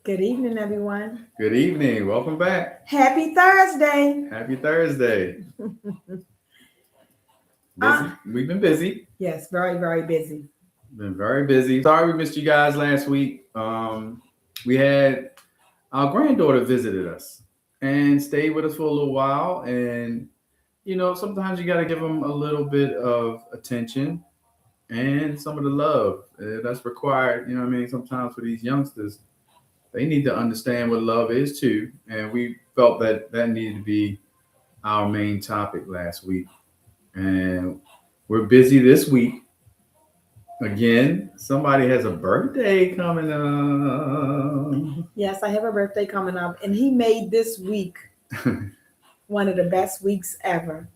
Good evening, everyone. Good evening. Welcome back. Happy Thursday. Happy Thursday. Uh, Busy. We've been busy. yes, very, very busy. Been very busy. Sorry we missed you guys last week. We had our granddaughter visited us and stayed with us for a little while. And sometimes you got to give them a little bit of attention and some of the love that's required. Sometimes for these youngsters, they need to understand what love is too. And we felt that needed to be our main topic last week. And we're busy this week. Again, somebody has a birthday coming up. Yes, I have a birthday coming up, and he made this week one of the best weeks ever.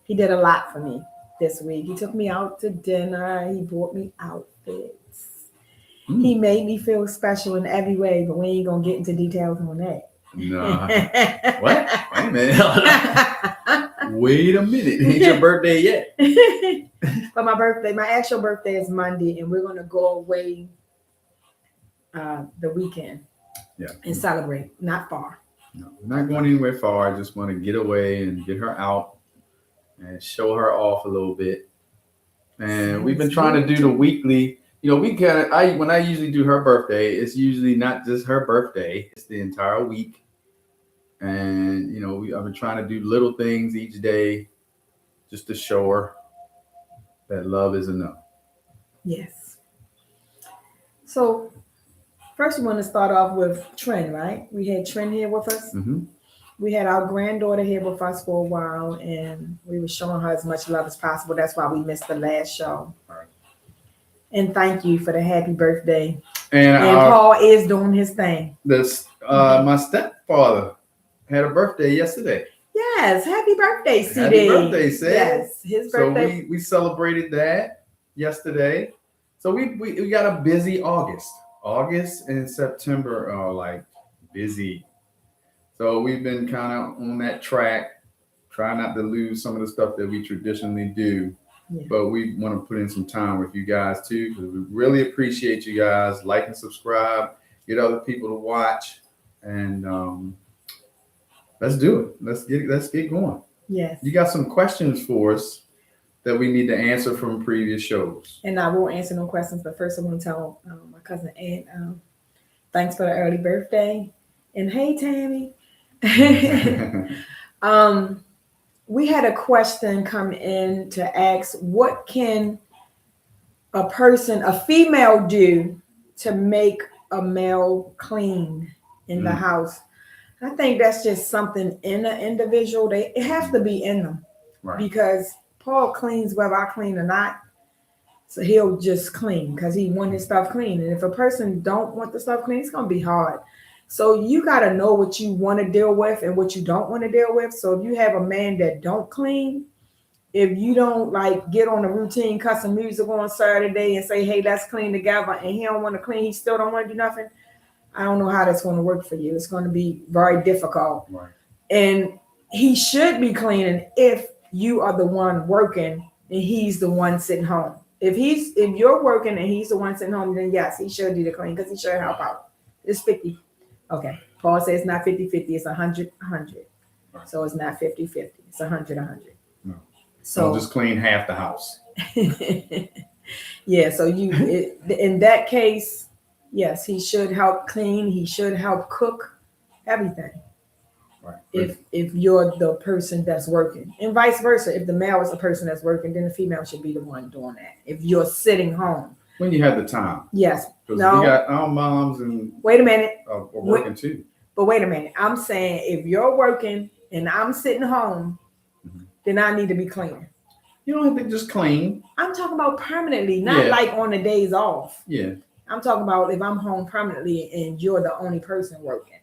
He did a lot for me this week. He took me out to dinner. He bought me outfits. He made me feel special in every way, but we ain't going to get into details on that. No. What? Wait a minute. Wait a minute. Ain't your birthday yet. But my actual birthday is Monday, and we're going to go away the weekend and celebrate. Not far. No, we're not going anywhere far. I just want to get away and get her out and show her off a little bit. And we've been trying to do the weekly. When I usually do her birthday, it's usually not just her birthday. It's the entire week. And, I've been trying to do little things each day just to show her that love is enough. Yes. So first we want to start off with Trin, right? We had Trin here with us. Mm-hmm. We had our granddaughter here with us for a while, and we were showing her as much love as possible. That's why we missed the last show. Right. And thank you for the happy birthday. And Paul is doing his thing. My stepfather had a birthday yesterday. Yes, happy birthday, CD. Happy birthday, Sid. Yes, his birthday. So we celebrated that yesterday. So we got a busy August. August and September are like busy. So we've been kind of on that track, trying not to lose some of the stuff that we traditionally do. Yeah. But we want to put in some time with you guys too, because we really appreciate you guys. Like and subscribe, get other people to watch, and let's do it. Let's get going. Yes. You got some questions for us that we need to answer from previous shows. And I won't answer no questions, but first I want to tell my cousin Ed, thanks for the early birthday. And hey, Tammy. We had a question come in to ask, what can a female do to make a male clean in the house? I think that's just something in an individual. It has to be in them. Right. Because Paul cleans whether I clean or not. So he'll just clean because he wants his stuff clean. And if a person don't want the stuff clean, it's going to be hard. So you got to know what you want to deal with and what you don't want to deal with. So if you have a man that don't clean, if you don't get on a routine, cut some music on Saturday and say, hey, let's clean together, and he don't want to clean, he still don't want to do nothing, I don't know how that's going to work for you. It's going to be very difficult. Right. And he should be cleaning if you are the one working and he's the one sitting home. If you're working and he's the one sitting home, then yes, he should do the clean because he should help out. It's 50. Okay. Paul says it's not 50-50. It's 100-100. Right. So it's not 50-50. It's 100-100. No. So just clean half the house. Yeah. So in that case, yes, he should help clean. He should help cook, everything. Right. If you're the person that's working, and vice versa, if the male is the person that's working, then the female should be the one doing that. If you're sitting home, when you have the time, yes. Because we got our moms and wait a minute, are working too. But wait a minute, I'm saying if you're working and I'm sitting home, then I need to be clean. You don't have to just clean. I'm talking about permanently, not like on the days off. Yeah. I'm talking about if I'm home permanently and you're the only person working.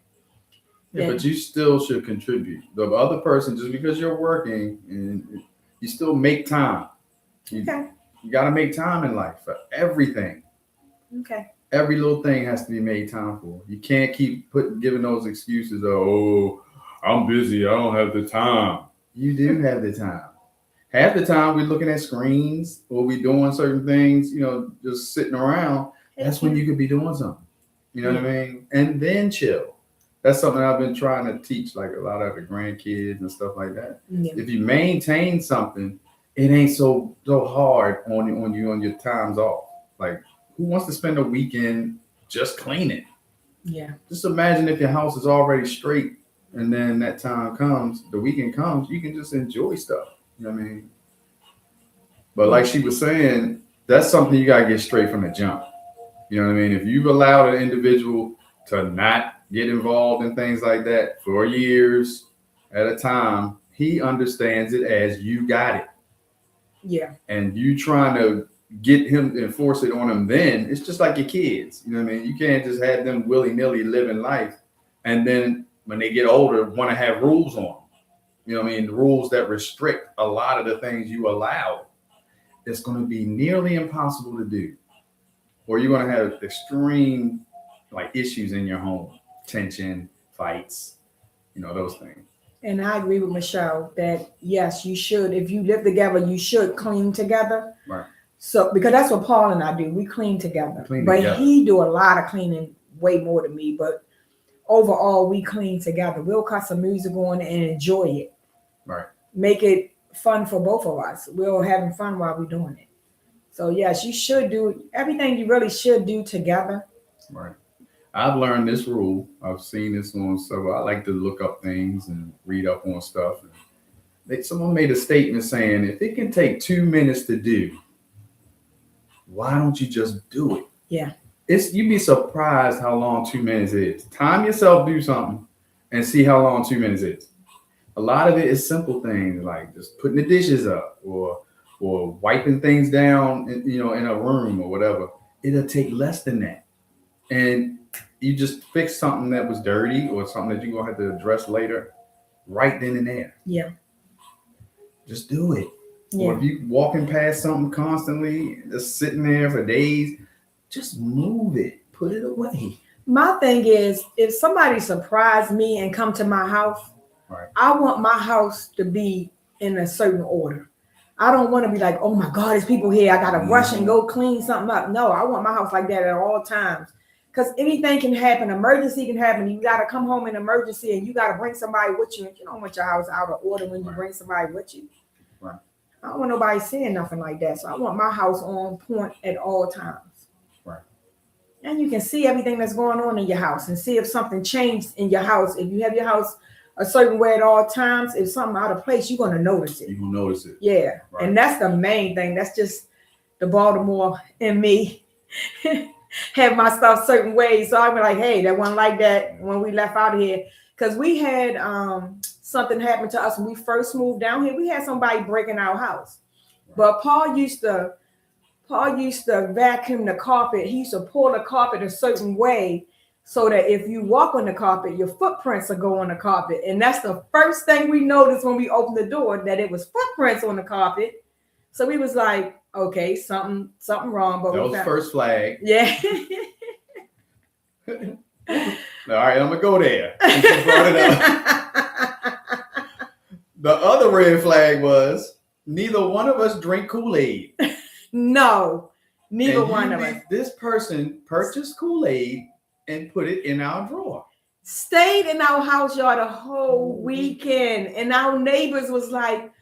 Yeah, but you still should contribute. The other person, just because you're working, and you still make time. You got to make time in life for everything. Okay. Every little thing has to be made time for. You can't keep giving those excuses. Oh, I'm busy. I don't have the time. You do have the time. Half the time we're looking at screens or we're doing certain things, just sitting around. That's when you could be doing something. You know what I mean? And then chill. That's something I've been trying to teach, like a lot of the grandkids and stuff like that. Yeah. If you maintain something, it ain't so hard on you on your times off. Like, who wants to spend a weekend just cleaning? Yeah. Just imagine if your house is already straight, and then that time comes, the weekend comes, you can just enjoy stuff. You know what I mean? But like she was saying, that's something you gotta get straight from the jump. You know what I mean? If you've allowed an individual to not get involved in things like that for years at a time, he understands it as you got it. Yeah. And you trying to get him and force it on him, then it's just like your kids. You know what I mean? You can't just have them willy-nilly living life and then when they get older want to have rules on them. You know what I mean? The rules that restrict a lot of the things you allow. It's going to be nearly impossible to do. Or you're going to have extreme like issues in your home, tension, fights, those things. And I agree with Michelle that yes, you should. If you live together, you should clean together. Right. So because that's what Paul and I do, we clean together. But he do a lot of cleaning, way more than me. But overall, we clean together. We'll cut some music on and enjoy it. Right. Make it fun for both of us. We're having fun while we're doing it. So yes, you should do everything you really should do together. Right. I've learned this rule. I've seen this on several. I like to look up things and read up on stuff. Someone made a statement saying, if it can take 2 minutes to do, why don't you just do it? Yeah. You'd be surprised how long 2 minutes is. Time yourself, do something, and see how long 2 minutes is. A lot of it is simple things like just putting the dishes up or wiping things down, in a room or whatever. It'll take less than that. And you just fix something that was dirty or something that you're going to have to address later right then and there. Yeah. Just do it. Yeah. Or if you're walking past something constantly, just sitting there for days, just move it. Put it away. My thing is, if somebody surprised me and come to my house, right, I want my house to be in a certain order. I don't want to be like, oh my God, there's people here. I got to rush and go clean something up. No, I want my house like that at all times. Because anything can happen. Emergency can happen. You got to come home in emergency and you got to bring somebody with you. You don't want your house out of order when you bring somebody with you. Right. I don't want nobody saying nothing like that. So I want my house on point at all times. Right. And you can see everything that's going on in your house and see if something changed in your house. If you have your house a certain way at all times, if something out of place, you're going to notice it. You're going to notice it. Yeah. Right. And that's the main thing. That's just the Baltimore in me. Have my stuff certain ways. So I'll be like, hey, that wasn't like that when we left out of here. Because we had something happen to us when we first moved down here. We had somebody breaking our house. Right. But Paul used to vacuum the carpet. He used to pull the carpet a certain way so that if you walk on the carpet, your footprints will go on the carpet. And that's the first thing we noticed when we opened the door, that it was footprints on the carpet. So we was like, okay, something wrong. But that was first flag. Yeah. All right, I'm gonna go there. You brought it up. The other red flag was neither one of us drink Kool-Aid. No, neither one of us. This person purchased Kool-Aid and put it in our drawer. Stayed in our house, y'all, the whole weekend, and our neighbors was like,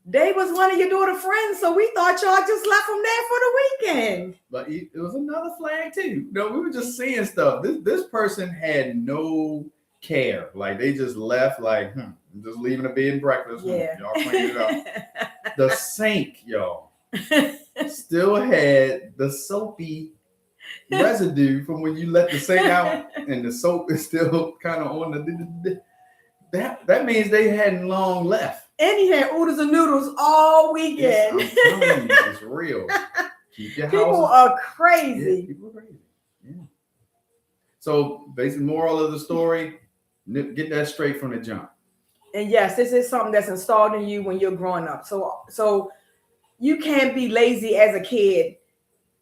they was one of your daughter friends, so we thought y'all just left them there for the weekend. But it was another flag too. No, we were just seeing stuff. This person had no care. Like they just left. Like, I'm just leaving a bed and breakfast. Yeah, y'all clean it up. The sink, y'all, still had the soapy residue from when you let the sink out, and the soap is still kind of on the. That means they hadn't long left. And he had oodles and noodles all weekend. I'm telling you, it's real. Keep your people house. Are crazy. Yeah, people are crazy. Yeah. So, basic moral of the story: get that straight from the jump. And yes, this is something that's installed in you when you're growing up. So you can't be lazy as a kid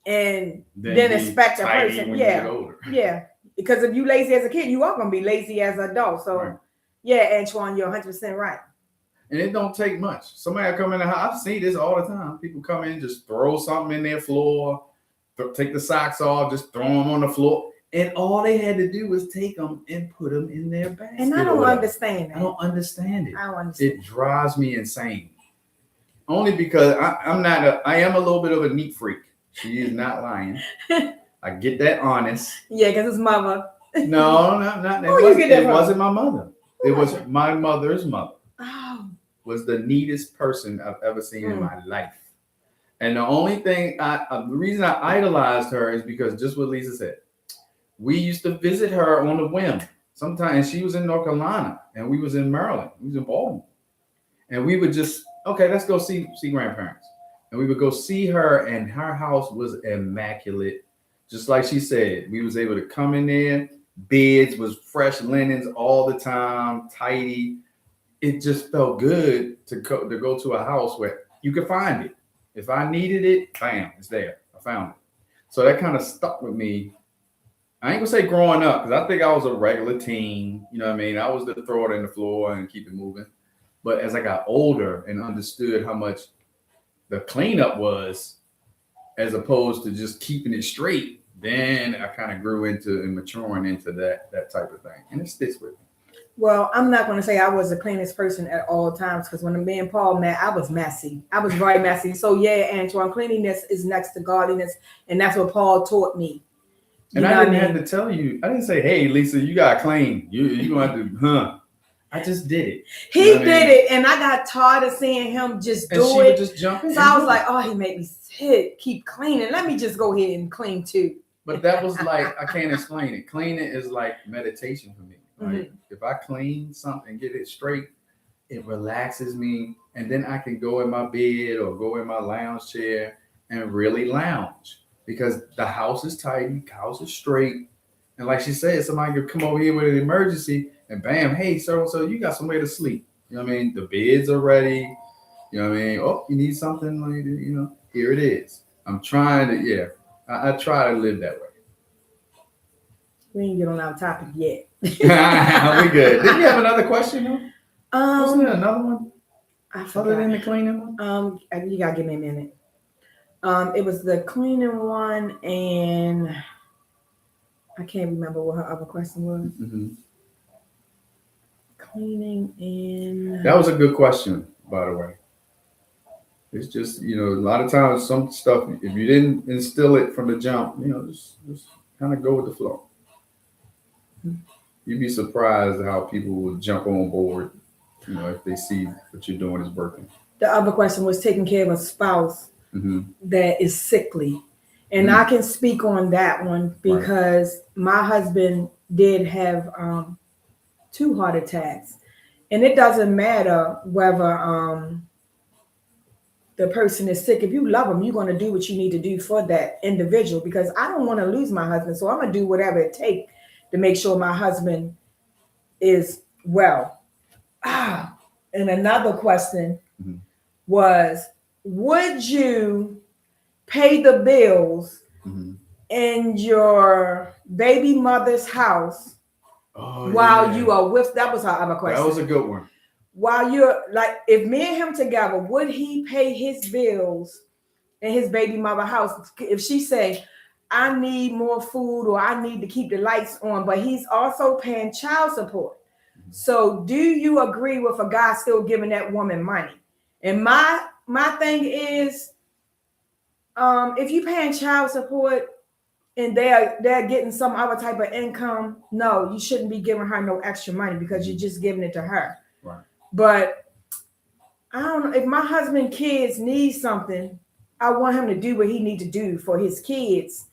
and then expect a person. Yeah. Because if you lazy as a kid, you are gonna be lazy as an adult. So right. Yeah, Antoine, you're 100% right. And it don't take much. Somebody come in the house. I've seen this all the time. People come in, just throw something in their floor, take the socks off, just throw them on the floor. And all they had to do was take them and put them in their basket. And I don't understand that. I don't understand it. I don't understand. It drives me insane. Only because I am a little bit of a neat freak. She is not lying. I get that honest. Yeah, because it's mother. No, not Who you get that it from? wasn't my mother. It was my mother's mother. Oh. Was the neatest person I've ever seen in my life. And the only thing, the reason I idolized her is because just what Lisa said. We used to visit her on a whim. Sometimes she was in North Carolina and we was in Maryland. We was in Baltimore. And we would just, okay, let's go see grandparents. And we would go see her, and her house was immaculate. Just like she said, we was able to come in there. Beds was fresh linens all the time, tidy. It just felt good to go to a house where you could find it. If I needed it, bam, it's there. I found it. So that kind of stuck with me. I ain't gonna say growing up, because I think I was a regular teen. You know what I mean? I was the throw it in the floor and keep it moving. But as I got older and understood how much the cleanup was, as opposed to just keeping it straight, then I kind of grew into and maturing into that type of thing. And it sticks with me. Well, I'm not going to say I was the cleanest person at all times, because when me and Paul met, I was messy. I was very messy. So yeah, Antoine, cleanliness is next to godliness, and that's what Paul taught me. And I didn't have to tell you. I didn't say, "Hey, Lisa, you got to clean. You gonna have to, I just did it. He did it, and I got tired of seeing him just do it. Would just jump in. So I was like, "Oh, he made me sick. Keep cleaning. Let me just go ahead and clean too." But that was like, I can't explain it. Cleaning is like meditation for me. Like if I clean something, get it straight, it relaxes me, and then I can go in my bed or go in my lounge chair and really lounge, because the house is tidy, the house is straight, and like she said, somebody could come over here with an emergency, and bam, hey, so you got somewhere to sleep. You know what I mean? The beds are ready. You know what I mean? Oh, you need something, like, you know, here it is. I'm trying to, I try to live that way. We didn't get on our topic yet. We good. Did you have another question though? Wasn't there another one? I forgot. Other than the cleaning one? You gotta give me a minute. It was the cleaning one, and I can't remember what her other question was. Mm-hmm. Cleaning and that was a good question, by the way. It's just, you know, a lot of times some stuff, if you didn't instill it from the jump, you know, just kind of go with the flow. You'd be surprised how people will jump on board, you know, if they see what you're doing is working. The other question was taking care of a spouse that is sickly. And I can speak on that one because my husband did have 2 heart attacks. And it doesn't matter whether the person is sick. If you love them, you're going to do what you need to do for that individual, because I don't want to lose my husband. So I'm going to do whatever it takes to make sure my husband is well. And another question was, would you pay the bills in your baby mother's house while you are with? That was our other question. That was a good one. While you're like, if me and him together, would he pay his bills in his baby mother house? If she say, I need more food, or I need to keep the lights on, but he's also paying child support. So do you agree with a guy still giving that woman money? And my thing is, if you paying child support and they're getting some other type of income, no, you shouldn't be giving her no extra money, because you're just giving it to her. Right. But I don't know, if my husband kids need something, I want him to do what he need to do for his kids.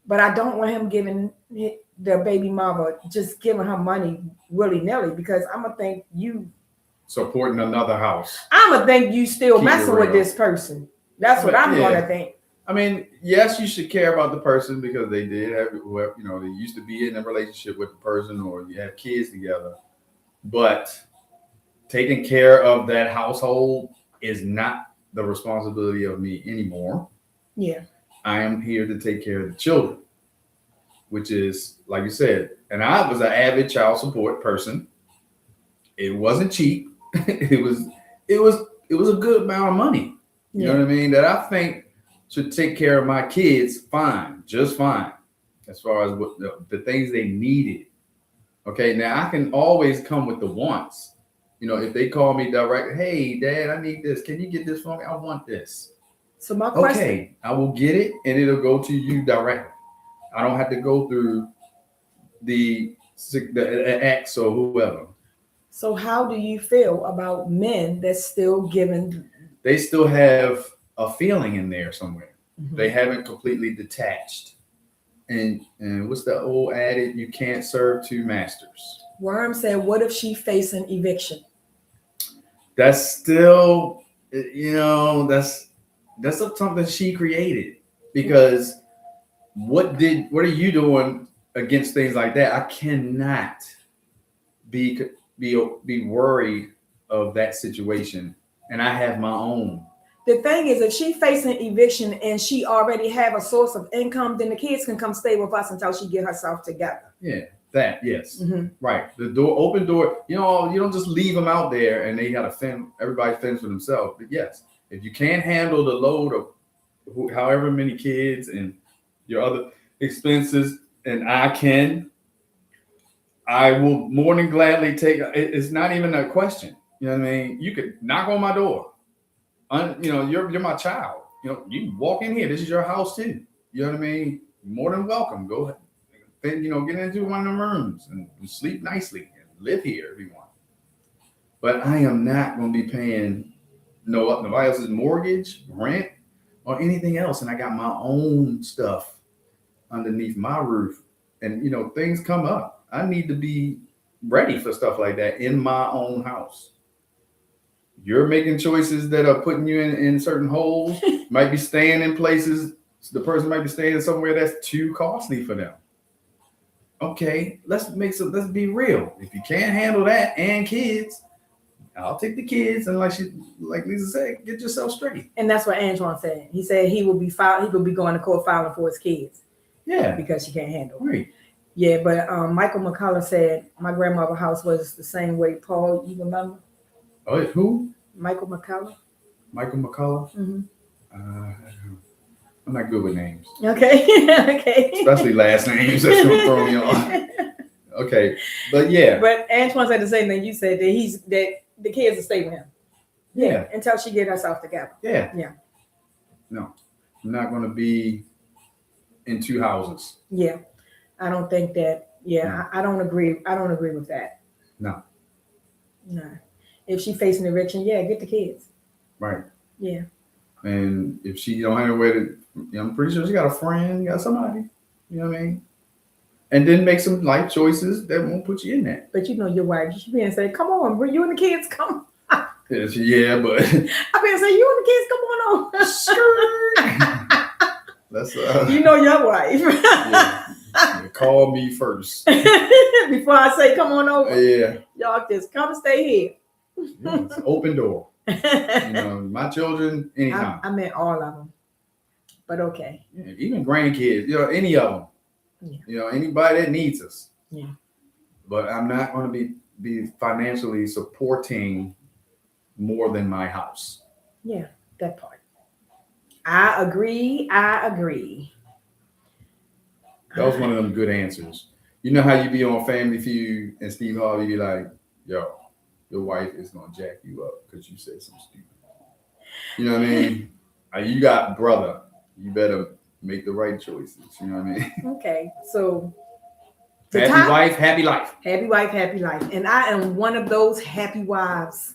But I don't want him giving the baby mama, just giving her money willy-nilly, because I'm going to think you supporting another house. I'm going to think you still messing with this person. That's what I'm going to think. I mean, yes, you should care about the person, because they did have, you know, they used to be in a relationship with the person, or you have kids together. But taking care of that household is not the responsibility of me anymore. Yeah. I am here to take care of the children, which is, like you said, and I was an avid child support person. It wasn't cheap. It was a good amount of money. You know what I mean? That I think should take care of my kids fine, just fine. as far as what the things they needed. Okay, now I can always come with the wants. If they call me direct, hey, Dad, I need this. Can you get this for me? I want this. So my question, Okay, I will get it, and it'll go to you directly. I don't have to go through the ex or whoever. so how do you feel about men that's still giving? They still have a feeling in there somewhere. Mhm. They haven't completely detached. And what's the old adage? You can't serve two masters. Worm said, "What if she facing eviction?" That's still, that's something she created. Because what are you doing against things like that? I cannot be be worried of that situation, and I have my own. The thing is, if she facing eviction and she already have a source of income, then the kids can come stay with us until she get herself together. Yeah, that yes, Mm-hmm. right. The door, open door. You don't just leave them out there and they got to fend. Everybody fends for themselves. But yes, if you can't handle the load of however many kids and your other expenses, and I will more than gladly take. It's not even a question. You know what I mean? You could knock on my door. You're my child. You can walk in here. This is your house too. You know what I mean? More than welcome. Go ahead. Then get into one of the rooms and sleep nicely and live here if you want. But I am not going to be paying nobody else's mortgage, rent, or anything else. And I got my own stuff underneath my roof. And things come up. I need to be ready for stuff like that in my own house. You're making choices that are putting you in certain holes. Might be staying in places. The person might be staying somewhere that's too costly for them. Okay, let's be real. If you can't handle that and kids, I'll take the kids, and like Lisa said, get yourself straight. And that's what Antoine said. He said he will be going to court filing for his kids. Yeah, because she can't handle it. Right. Yeah, but Michael McCullough said my grandmother's house was the same way. Paul, you remember? Oh, who? Michael McCullough. Michael McCullough. Mm-hmm. I'm not good with names. Okay. Okay. Especially last names. That's gonna throw me off. Okay, but yeah. But Antoine said the same thing you said, that the kids will stay with him. Yeah. Until she get herself together. Yeah. Yeah. No, I'm not gonna be in two houses. Yeah, I don't think that. Yeah, no. I don't agree. I don't agree with that. No. No. If she facing eviction, yeah, get the kids. Right. Yeah. And if she don't have a way to, I'm pretty sure she got a friend, got somebody. You know what I mean? And then make some life choices that won't put you in that. But your wife, she be and say, "Come on, bring you and the kids, come." Yeah, but I been say, "You and the kids, come on." That's your wife. Yeah, call me first before I say, "Come on over." Yeah, y'all just come stay here. Yeah, it's open door. My children, anytime. I meant all of them, but okay. Yeah, even grandkids, any of them. Yeah. Anybody that needs us. Yeah. But I'm not going to be financially supporting more than my house. Yeah, that part. I agree. That was one of them good answers. You know how you be on Family Feud and Steve Harvey be like, "Yo, your wife is gonna jack you up because you said something stupid." You know what I mean? You got brother. You better make the right choices. You know what I mean? Okay, so happy wife, happy life. Happy wife, happy life, and I am one of those happy wives.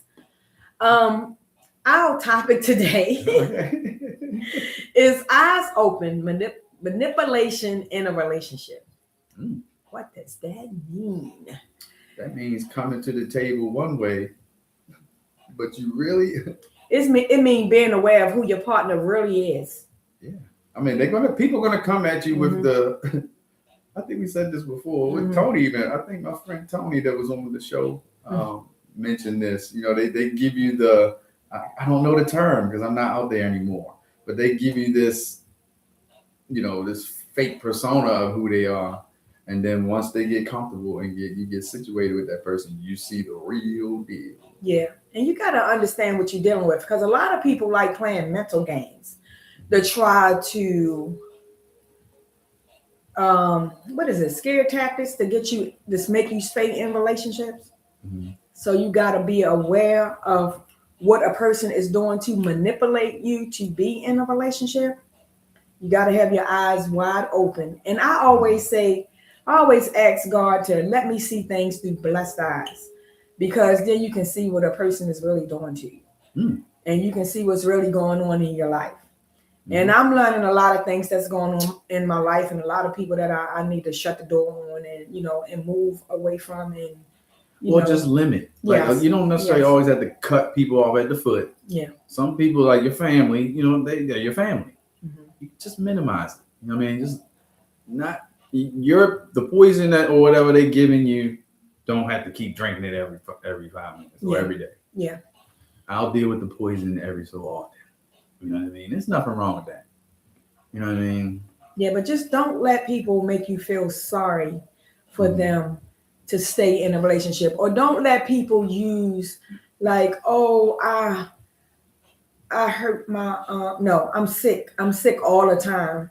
Our topic today is eyes open manipulation in a relationship. What does that mean? That means coming to the table one way, but you really it means being aware of who your partner really is. Yeah, I mean people are gonna come at you with the. I think we said this before with Tony. Even I think my friend Tony that was on the show mentioned this. They give you the. I don't know the term because I'm not out there anymore, but they give you this, this fake persona of who they are. And then once they get comfortable and you get situated with that person, you see the real deal. Yeah. And you got to understand what you're dealing with, because a lot of people like playing mental games to try to what is it, scare tactics to get you, this make you stay in relationships. Mhm. So you got to be aware of what a person is doing to manipulate you to be in a relationship. You got to have your eyes wide open. And I Mhm. always say, I always ask God to let me see things through blessed eyes, because then you can see what a person is really doing to you, Mm. and you can see what's really going on in your life. And Mhm. I'm learning a lot of things that's going on in my life, and a lot of people that I need to shut the door on, and and move away from, and you Or just know, limit. Like yes, you don't necessarily yes, always have to cut people off at the foot. yeah. Some people, like your family, they're your family. Mhm. You just minimize it. You know what I mean? Just not you're the poison that or whatever they're giving you. Don't have to keep drinking it every 5 minutes or Yeah, every day. yeah, I'll deal with the poison every so often. You know what I mean? There's nothing wrong with that. You know what I mean? yeah. But just don't let people make you feel sorry for Mm-hmm. them to stay in a relationship, or don't let people use like, oh, I hurt my no, I'm sick all the time,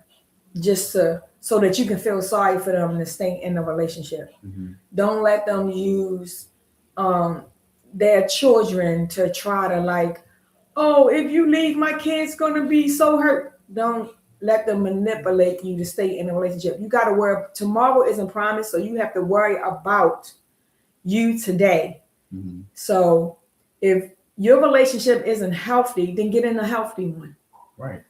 just to so that you can feel sorry for them to stay in a relationship. Mm-hmm. Don't let them use um their children to try to like, oh, if you leave, my kid's gonna be so hurt. Don't let them manipulate you to stay in a relationship. You gotta worry, tomorrow isn't promised, so you have to worry about you today. Mm-hmm. So if your relationship isn't healthy, then get in a healthy one. Right.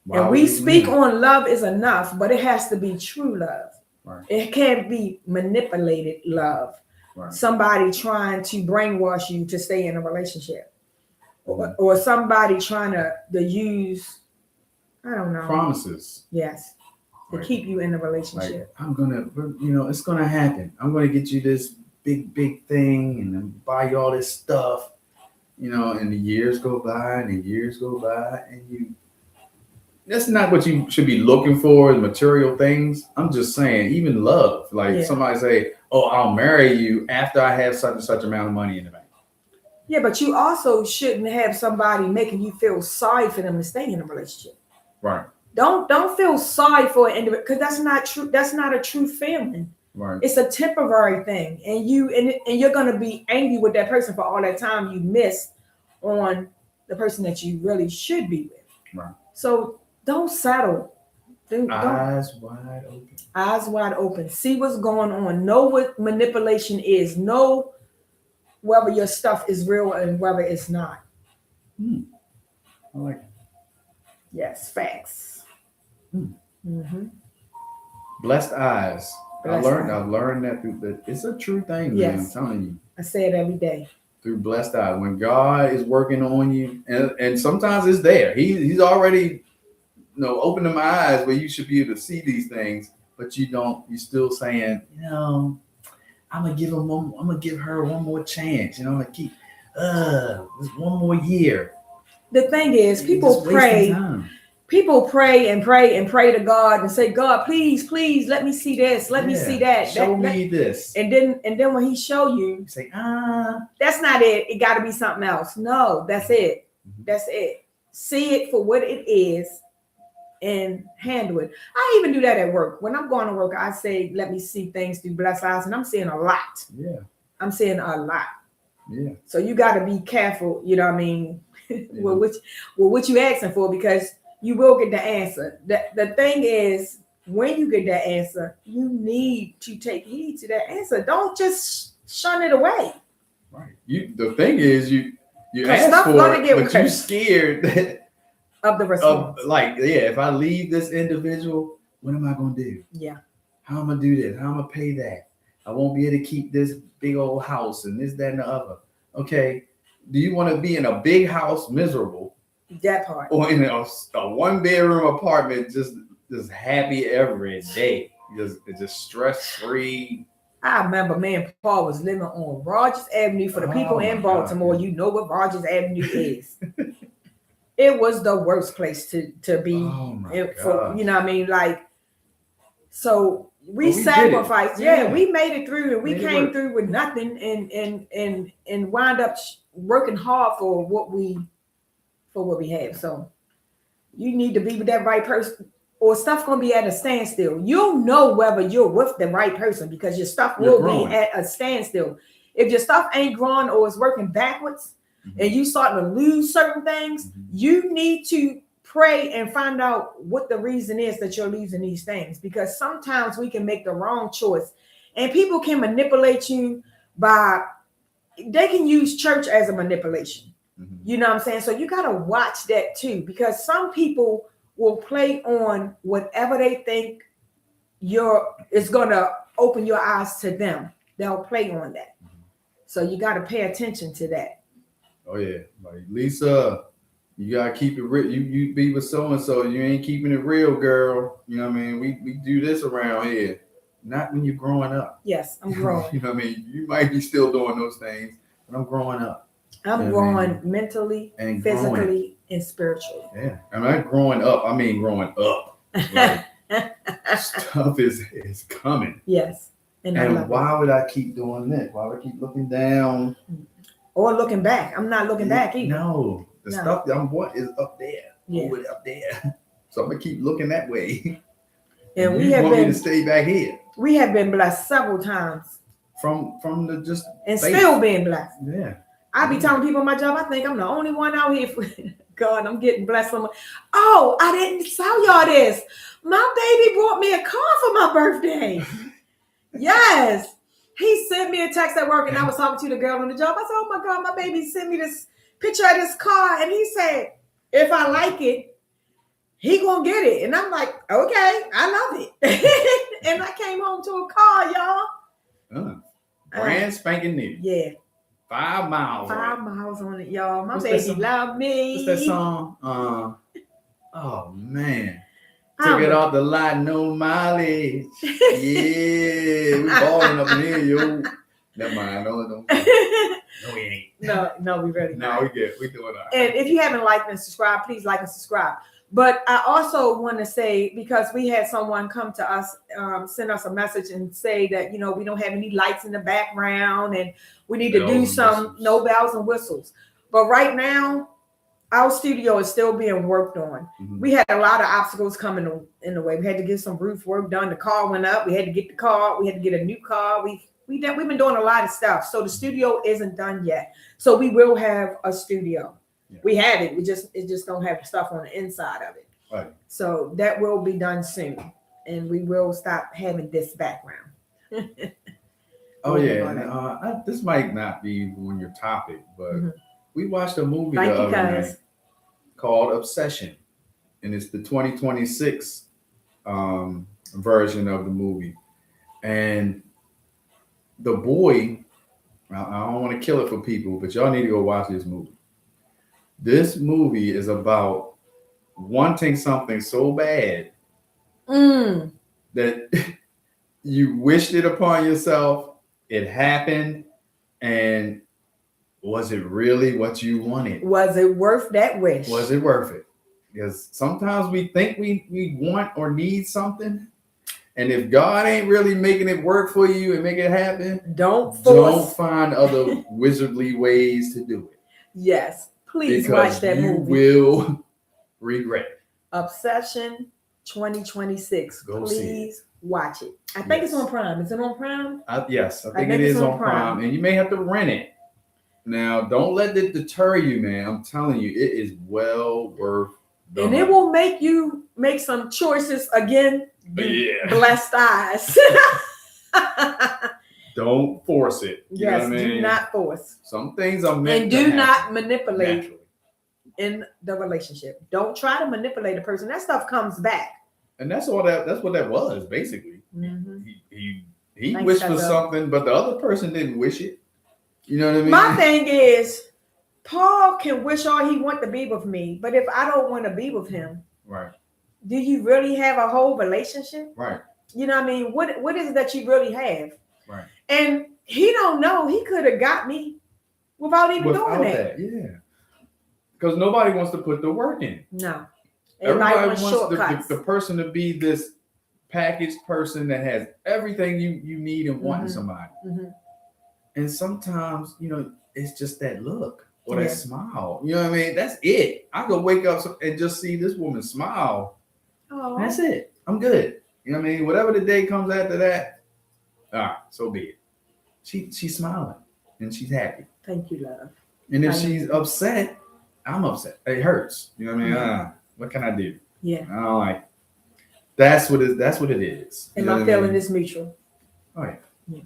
Why And would we you? speak on love is enough, but it has to be true love. Right. It can't be manipulated love. Right. Somebody trying to brainwash you to stay in a relationship, Mm-hmm. or somebody trying to use, I don't know, Promises. yes, to Right. keep you in a Like relationship. I'm gonna, it's gonna happen. I'm gonna get you this big thing and then buy you all this stuff. And the years go by and the years go by and that's not what you should be looking for in material things. I'm just saying, even love. Like Yeah. somebody say, "Oh, I'll marry you after I have such and such amount of money in the bank." Yeah, but you also shouldn't have somebody making you feel sorry for them to stay in a relationship. Right. Don't feel sorry for an individual, because that's not true. That's not a true feeling. Right. It's a temporary thing, and you're gonna be angry with that person for all that time you missed on the person that you really should be with. Right. So don't settle. Don't Eyes wide open. eyes wide open. See what's going on. Know what manipulation is. Know whether your stuff is real and whether it's not. Hmm. I like it. Yes, facts. Hmm. Mm-hmm. Blessed eyes. Blessed I've eye. learned that it's a true thing, man. I'm Yes, telling you. I say it every day. Through blessed eyes. When God is working on you, and sometimes it's there. He's already open them eyes where you should be able to see these things, but you don't. You're still saying, I'm gonna give him one. I'm gonna give her one more chance. I'm gonna keep this one more year. The thing is, You're just wasting time. people pray and pray and pray to God and say, God, please, please let me see this, let me see Yeah, that. show me this. And then when he show you, You say, that's not it. It got to be something else. No, that's it. Mhm. That's it. See it for what it is and handle it. I even do that at work. When I'm going to work, I say, let me see things through blessed eyes, and I'm seeing a lot. Yeah. I'm seeing a lot. Yeah. So you got to be careful. You know what I mean? with what you asking for, because you will get the answer. The thing is, when you get that answer, you need to take heed to that answer. Don't just shun it away. Right. The thing is you Because ask stuff for gonna it, get but you worse scared that of the of response. like, yeah, if I leave this individual, what am I gonna do? Yeah. How am I gonna do this? How am I gonna pay that? I won't be able to keep this big old house and this, that, and the other. Okay. Do you want to be in a big house miserable, That part. or in a 1-bedroom apartment just happy every day? Just stress free. I remember me and Paul was living on Rogers Avenue. For the people Oh my in God. Baltimore, you know what Rogers Avenue is. It was the worst place to be Oh my for, gosh. what I mean, like, so we But we did it. sacrificed. Yeah, Yeah. we made it through, and we Made it came work. through with nothing, and wound up working hard for what we have. So you need to be with that right person, or stuff gonna be at a standstill. You'll know whether you're with the right person because your stuff You're will be growing. at a standstill. If your stuff ain't growing or is working backwards, and you start to lose certain things, you need to pray and find out what the reason is that you're losing these things. Because sometimes we can make the wrong choice, and people can manipulate you by they can use church as a manipulation. You know what I'm saying? So you got to watch that too, because some people will play on whatever they think it's going to open your eyes to them. They'll play on that. So you got to pay attention to that. Oh yeah, like Lisa, you gotta keep it real. You be with so and so, you ain't keeping it real, girl. You know what I mean? We do this around here. Not when you're growing up. Yes, I'm growing. You know what I mean? You might be still doing those things, but I'm growing up. I'm growing mentally, and physically, growing. And spiritually. Yeah. And I'm growing up. I mean growing up. Like, stuff is coming. Yes. And why would I keep doing this? Why would I keep looking down? Or looking back. I'm not looking back either. No. The stuff that I'm what is up there. Yeah. Over up there. So I'm gonna keep looking that way. And we have been to stay back here. We have been blessed several times. From the just and faith. Still being blessed. Yeah. I be telling people on my job, I think I'm the only one out here. God, I'm getting blessed. Oh, I didn't tell y'all this. My baby brought me a car for my birthday. Yes. He sent me a text at work, and I was talking to the girl on the job. I said, oh my God, my baby sent me this picture of this car. And he said, if I like it, he gonna get it. And I'm like, okay, I love it. And I came home to a car, y'all. Brand spanking new. Yeah. 5 miles. 5 miles on it, y'all. My baby love me. What's that song? Oh man. Took it off the lot, no mileage. Yeah, we balling up in here, yo. Never mind. No, we ain't. No, we ready. No, we good. We doing all right. And if you haven't liked and subscribed, please like and subscribe. But I also want to say, because we had someone come to us, send us a message and say that, we don't have any lights in the background and we need to do some no bells and whistles. But right now, our studio is still being worked on. We had a lot of obstacles coming in the way. We had to get some roof work done. The car went up. We had to get the car. We had to get a new car. We've been doing a lot of stuff. So the studio isn't done yet. So we will have a studio. Yeah. We have it. It just don't have stuff on the inside of it. Right. So that will be done soon, and we will stop having this background. Oh yeah, this might not be on your topic, but we watched a movie the other night called Obsession, and it's the 2026 version of the movie. And the boy, I don't want to kill it for people, but y'all need to go watch this movie. This movie is about wanting something so bad that you wished it upon yourself. It happened, and was it really what you wanted? Was it worth that wish? Was it worth it? Because sometimes we think we want or need something, and if God ain't really making it work for you and make it happen, don't find other wizardly ways to do it. Yes. Please watch that movie. You will regret it. Obsession 2026. Please watch it. I think it's on Prime. Is it on Prime? Yes, I think it is on Prime. And you may have to rent it. Now, don't let it deter you, man. I'm telling you, it is well worth the money. And it will make you make some choices again. Yeah. Blessed eyes. Don't force it. You know what I mean? Do not force. Some things are meant and do not manipulate naturally in the relationship. Don't try to manipulate a person. That stuff comes back. And that's what that was, basically. He wished for something, but the other person didn't wish it. You know what I mean? My thing is, Paul can wish all he wants to be with me, but if I don't want to be with him, right? Do you really have a whole relationship? Right. You know what I mean? What is it that you really have? Right. And he don't know. He could have got me without doing that. Yeah. Because nobody wants to put the work in. No. Everybody wants the person to be this packaged person that has everything you need and want in somebody. And sometimes, it's just that look or that smile. You know what I mean? That's it. I could wake up and just see this woman smile. Oh, That's it. I'm good. You know what I mean? Whatever the day comes after that, so be it. She's smiling and she's happy. thank you, love. And if I she's know. upset, I'm upset. It hurts. You know what I mean? Yeah. What can I do? Yeah. I don't like. That's what it. That's what it is. And You know my what I feeling mean? is mutual. Oh yeah. Yeah.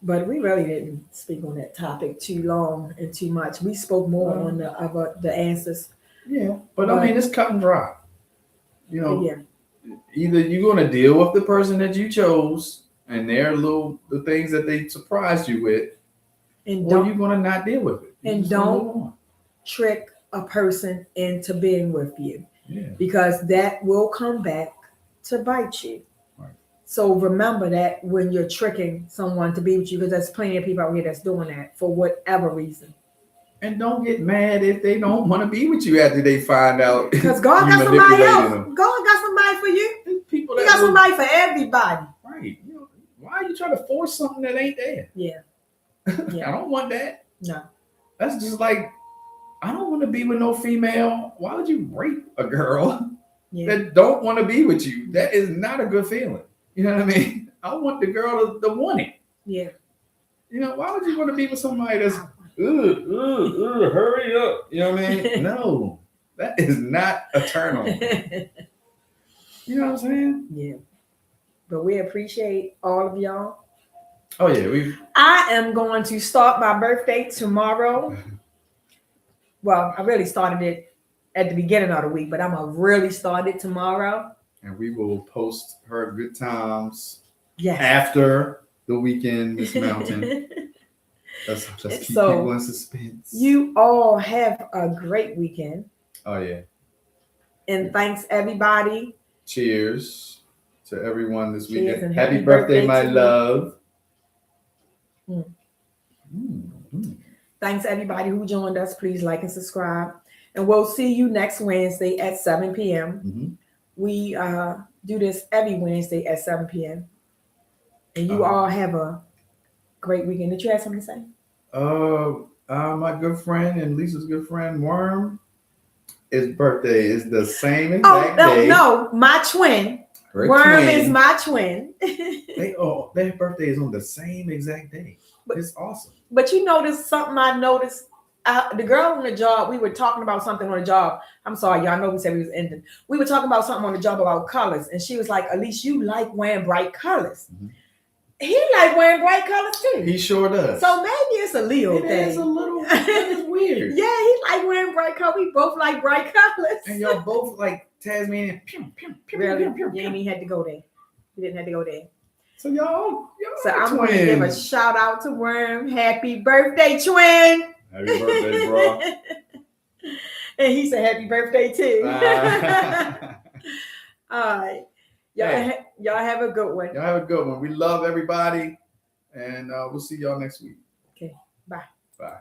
But we really didn't speak on that topic too long and too much. We spoke more on the answers. Yeah, but I mean, it's cut and dry. You know, Yeah. either you're going to deal with the person that you chose and the things that they surprised you with, And or you're going to not deal with it. You're and just gonna don't move on. trick a person into being with you, Yeah. because that will come back to bite you. Right. So remember that when you're tricking someone to be with you, because there's plenty of people out here that's doing that for whatever reason. And don't get mad if they don't want to be with you after they find out. Because God you got somebody else. them. God got somebody for you. There's people He that got somebody for everybody. Right. You know, why are you trying to force something that ain't there? Yeah. I don't want that. No. That's just like, I don't want to be with no female. Why would you rape a girl that don't want to be with you? That is not a good feeling. You know what I mean? I want the girl to want it. Yeah. You know, why would you want to be with somebody that's hurry up? You know what I mean? No, that is not a turn on. You know what I'm saying? Yeah. But we appreciate all of y'all. Oh yeah, I am going to start my birthday tomorrow. Well, I really started it at the beginning of the week, but I'm gonna really start it tomorrow. And we will post her good times Yes. after the weekend, Miss Mountain. Let's keep people in suspense. You all have a great weekend. Oh yeah. And thanks everybody. Cheers to everyone this Cheers weekend. and Happy birthday, my to you. love. Thanks everybody who joined us. Please like and subscribe. And we'll see you next Wednesday at 7 p.m. Mm-hmm. We do this every Wednesday at 7 p.m. And you all have a great weekend. Did you have something to say? My good friend and Lisa's good friend, Worm, his birthday is the same exact day. No, my twin. Worm is my twin. Their birthday is on the same exact day. It's awesome. But you noticed something I noticed. The girl on the job, we were talking about something on the job. I'm sorry, y'all know we said we was ending. We were talking about something on the job about colors. And she was like, at least you like wearing bright colors. Mm-hmm. He like wearing bright colors too. He sure does. So maybe it's a Leo thing. It is a little weird. Yeah, he like wearing bright colors. We both like bright colors. And y'all both like Tasmanian. Really? You ain't even had to go there. You didn't have to go there. So y'all so I'm going to give a shout out to Worm. Happy birthday, twin. Happy birthday, bro. And he said happy birthday too. All right. Y'all have a good one. Y'all have a good one. We love everybody. And we'll see y'all next week. Okay. Bye. Bye.